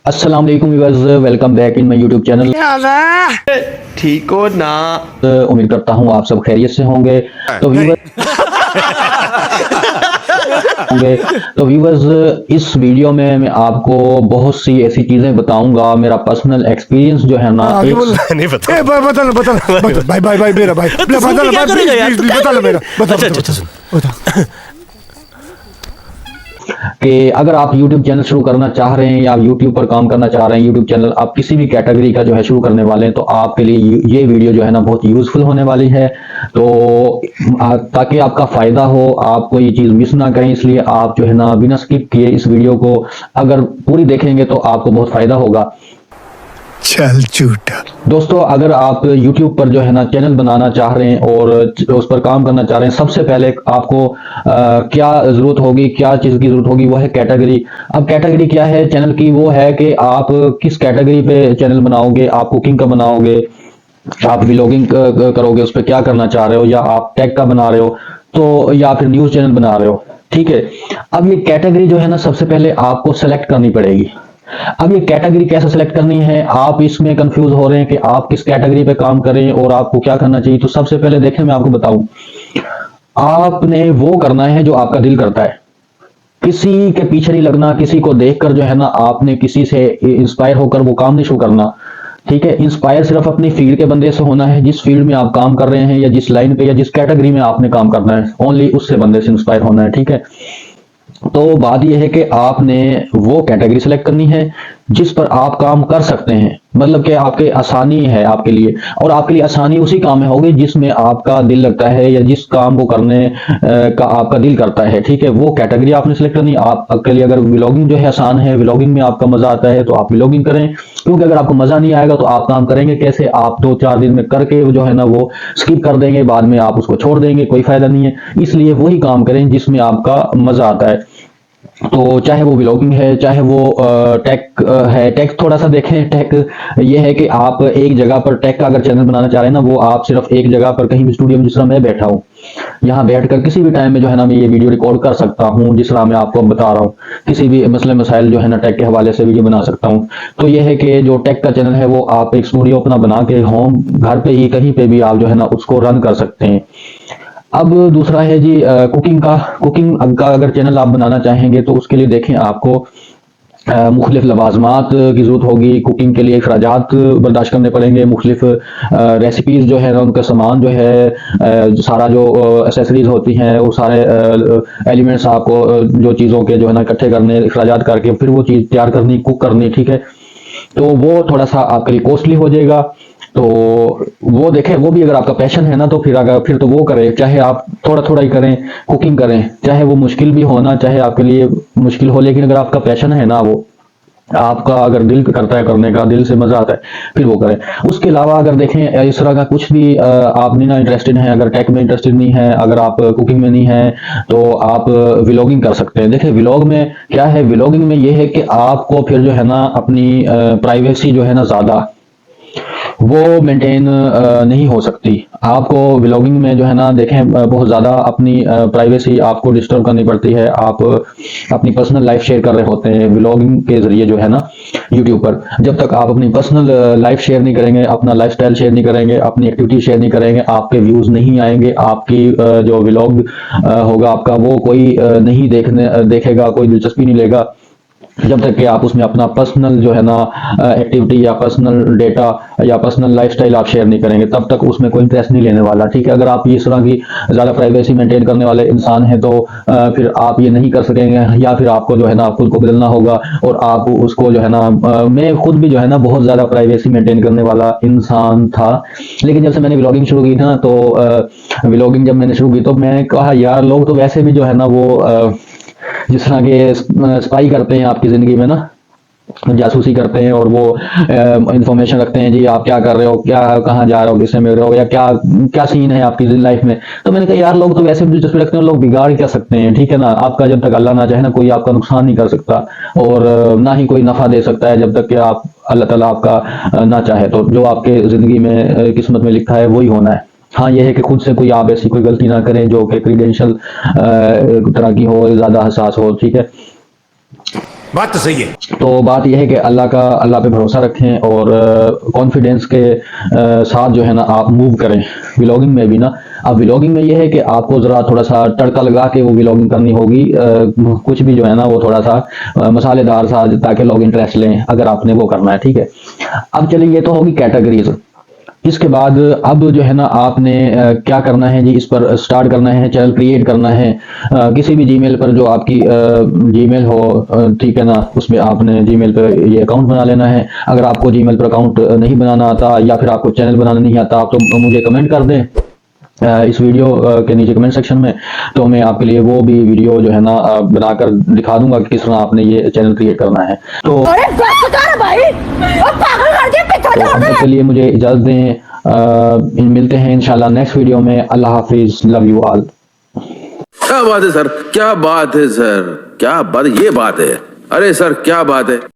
अस्सलाम वालेकुम viewers, welcome back in my YouTube channel. ठीक हो ना? उम्मीद करता हूँ आप सब खैरियत से होंगे। तो व्यूअर्स इस वीडियो में मैं आपको बहुत सी ऐसी चीजें बताऊंगा। मेरा पर्सनल एक्सपीरियंस जो है ना आगे बोल नहीं बता बता भाई भाई भाई मेरा भाई बता लो मेरा बता कि अगर आप YouTube चैनल शुरू करना चाह रहे हैं या आप YouTube पर काम करना चाह रहे हैं, YouTube चैनल आप किसी भी कैटेगरी का जो है शुरू करने वाले हैं, तो आपके लिए ये वीडियो जो है ना बहुत यूजफुल होने वाली है। तो ताकि आपका फायदा हो, आप कोई ये चीज मिस ना करें, इसलिए आप जो है ना बिना स्किप किए इस वीडियो को अगर पूरी देखेंगे तो आपको बहुत फायदा होगा। चल झूठा दोस्तों, अगर आप YouTube पर जो है ना चैनल बनाना चाह रहे हैं और उस पर काम करना चाह रहे हैं, सबसे पहले आपको क्या जरूरत होगी, क्या चीज की जरूरत होगी, वो है कैटेगरी। अब कैटेगरी क्या है चैनल की? वो है कि आप किस कैटेगरी पे चैनल बनाओगे। आप कुकिंग का बनाओगे, आप व्लॉगिंग करोगे, उस पर क्या करना चाह रहे हो, या आप टेक का बना रहे हो, तो या फिर न्यूज चैनल बना रहे हो। ठीक है, अब ये कैटेगरी जो है ना सबसे पहले आपको सेलेक्ट करनी पड़ेगी। अब ये कैटेगरी कैसे सेलेक्ट करनी है, आप इसमें कंफ्यूज हो रहे हैं कि आप किस कैटेगरी पे काम करें और आपको क्या करना चाहिए। तो सबसे पहले देखें, मैं आपको बताऊं, आपने वो करना है जो आपका दिल करता है। किसी के पीछे नहीं लगना, किसी को देखकर जो है ना आपने किसी से इंस्पायर होकर वो काम नहीं शुरू करना। ठीक है, इंस्पायर सिर्फ अपनी फील्ड के बंदे से होना है, जिस फील्ड में आप काम कर रहे हैं या जिस लाइन पे या जिस कैटेगरी में आपने काम करना है, ओनली उससे बंदे से इंस्पायर होना है। ठीक है, तो बात यह है कि आपने वो कैटेगरी सेलेक्ट करनी है जिस पर आप काम कर सकते हैं, मतलब कि आपके आसानी है आपके लिए, और आपके लिए आसानी उसी काम में होगी जिसमें आपका दिल लगता है या जिस काम को करने का आपका दिल करता है। ठीक है, वो कैटेगरी आपने सेलेक्ट करनी है। आपके लिए अगर व्लॉगिंग जो है आसान है, व्लॉगिंग में आपका मजा आता है, तो आप व्लॉगिंग करें, क्योंकि अगर आपको मजा नहीं आएगा तो आप काम करेंगे कैसे? आप 2-4 दिन में करके जो है ना वो स्किप कर देंगे, बाद में आप उसको छोड़ देंगे, कोई फायदा नहीं है। इसलिए वही काम करें जिसमें आपका मजा आता है। तो चाहे वो व्लॉगिंग है, चाहे वो टेक है। टेक थोड़ा सा देखें, टेक ये है कि आप एक जगह पर टेक का अगर चैनल बनाना चाह रहे हैं ना, वो आप सिर्फ एक जगह पर कहीं भी स्टूडियो में, जिस तरह मैं बैठा हूँ यहाँ बैठकर किसी भी टाइम में जो है ना मैं ये वीडियो रिकॉर्ड कर सकता हूँ, जिस तरह मैं आपको बता रहा हूँ। किसी भी मसले मसाइल जो है ना टेक के हवाले से वीडियो बना सकता हूँ। तो ये है कि जो टेक का चैनल है वो आप एक स्टूडियो अपना बना के होम घर पे ही कहीं पे भी आप जो है ना उसको रन कर सकते हैं। अब दूसरा है जी कुकिंग का। कुकिंग का अगर चैनल आप बनाना चाहेंगे तो उसके लिए देखें, आपको मुख्तलिफ लवाजमात की जरूरत होगी। कुकिंग के लिए अखराजात बर्दाश्त करने पड़ेंगे, मुख्तलिफ रेसिपीज जो है ना उनका सामान जो है, सारा जो एसेसरीज होती हैं, वो सारे एलिमेंट्स आपको जो चीज़ों के जो है ना इकट्ठे करने, अखराजात करके फिर वो चीज़ तैयार करनी, कुक करनी। ठीक है, तो वो थोड़ा सा आपके लिए कॉस्टली हो जाएगा। तो वो देखें, वो भी अगर आपका पैशन है ना तो फिर तो वो करें, चाहे आप थोड़ा थोड़ा ही करें, कुकिंग करें, चाहे वो मुश्किल भी होना, चाहे आपके लिए मुश्किल हो, लेकिन अगर आपका पैशन है ना, वो आपका अगर दिल करता है करने का, दिल से मजा आता है, फिर वो करें। उसके अलावा अगर देखें इस तरह का कुछ भी आप नहीं ना इंटरेस्टेड हैं, अगर टेक में इंटरेस्टेड नहीं है, अगर आप कुकिंग में नहीं है, तो आप व्लॉगिंग कर सकते हैं। देखिए व्लॉग में क्या है, व्लॉगिंग में ये है कि आपको फिर जो है ना अपनी प्राइवेसी जो है ना ज्यादा वो मेंटेन नहीं हो सकती। आपको व्लॉगिंग में जो है ना देखें बहुत ज़्यादा अपनी प्राइवेसी आपको डिस्टर्ब करनी पड़ती है। आप अपनी पर्सनल लाइफ शेयर कर रहे होते हैं व्लॉगिंग के ज़रिए जो है ना यूट्यूब पर। जब तक आप अपनी पर्सनल लाइफ शेयर नहीं करेंगे, अपना लाइफस्टाइल शेयर नहीं करेंगे, अपनी एक्टिविटी शेयर नहीं करेंगे, आपके व्यूज़ नहीं आएंगे, आपकी जो व्लॉग होगा आपका वो कोई नहीं देखेगा, कोई दिलचस्पी नहीं लेगा, जब तक कि आप उसमें अपना पर्सनल जो है ना एक्टिविटी या पर्सनल डेटा या पर्सनल लाइफस्टाइल आप शेयर नहीं करेंगे, तब तक उसमें कोई इंटरेस्ट नहीं लेने वाला। ठीक है, अगर आप इस तरह की ज़्यादा प्राइवेसी मेंटेन करने वाले इंसान हैं तो फिर आप ये नहीं कर सकेंगे, या फिर आपको जो है ना खुद को बदलना होगा और आप उसको जो है ना मैं खुद भी जो है ना बहुत ज़्यादा प्राइवेसी मेंटेन करने वाला इंसान था, लेकिन जब से मैंने व्लॉगिंग शुरू की ना, तो व्लॉगिंग जब मैंने शुरू की तो मैंने कहा यार लोग तो वैसे भी जो है ना वो जिस तरह के स्पाई करते हैं आपकी ज़िंदगी में ना, जासूसी करते हैं, और वो इंफॉर्मेशन रखते हैं जी आप क्या कर रहे हो, क्या कहाँ जा रहे हो, किससे मिल रहे हो, या क्या क्या सीन है आपकी लाइफ में। तो मैंने कहा यार लोग तो वैसे भी दिलचस्पी रखते हैं, लोग बिगाड़ क्या सकते हैं। ठीक है ना, आपका जब तक अल्लाह ना चाहे ना कोई आपका नुकसान नहीं कर सकता, और ना ही कोई नफ़ा दे सकता है जब तक कि आप अल्लाह ताला आपका ना चाहे। तो जो आपके ज़िंदगी में किस्मत में लिखा है वही होना है। हाँ, यह है कि खुद से कोई आप ऐसी कोई गलती ना करें जो कि क्रीडेंशियल तरह की हो, ज़्यादा हसास हो। ठीक है, बात तो सही है। तो बात यह है कि अल्लाह पे भरोसा रखें और कॉन्फिडेंस के साथ जो है ना आप मूव करें व्लॉगिंग में भी ना। अब व्लॉगिंग में यह है कि आपको ज़रा थोड़ा सा तड़का लगा के वो व्लॉगिंग करनी होगी, कुछ भी जो है ना वो थोड़ा सा मसालेदार सा, ताकि लोग इंटरेस्ट लें अगर आपने वो करना है, ठीक है। अब चलिए, ये तो होगी कैटेगरीज। इसके बाद अब जो है ना आपने क्या करना है जी, इस पर स्टार्ट करना है, चैनल क्रिएट करना है। किसी भी जीमेल पर जो आपकी जीमेल हो, ठीक है ना, उसमें आपने जीमेल पर ये अकाउंट बना लेना है। अगर आपको जीमेल पर अकाउंट नहीं बनाना आता या फिर आपको चैनल बनाना नहीं आता, तो मुझे कमेंट कर दें इस वीडियो के नीचे कमेंट सेक्शन में, तो मैं आपके लिए वो भी वीडियो जो है ना बनाकर दिखा दूंगा कि किस तरह आपने ये चैनल क्रिएट करना है। तो अब तक के लिए मुझे इजाजत दें, मिलते हैं इंशाल्लाह नेक्स्ट वीडियो में। अल्लाह हाफिज, लव यू ऑल। क्या बात है सर, क्या बात है सर, क्या बात, ये बात है, अरे सर क्या बात है।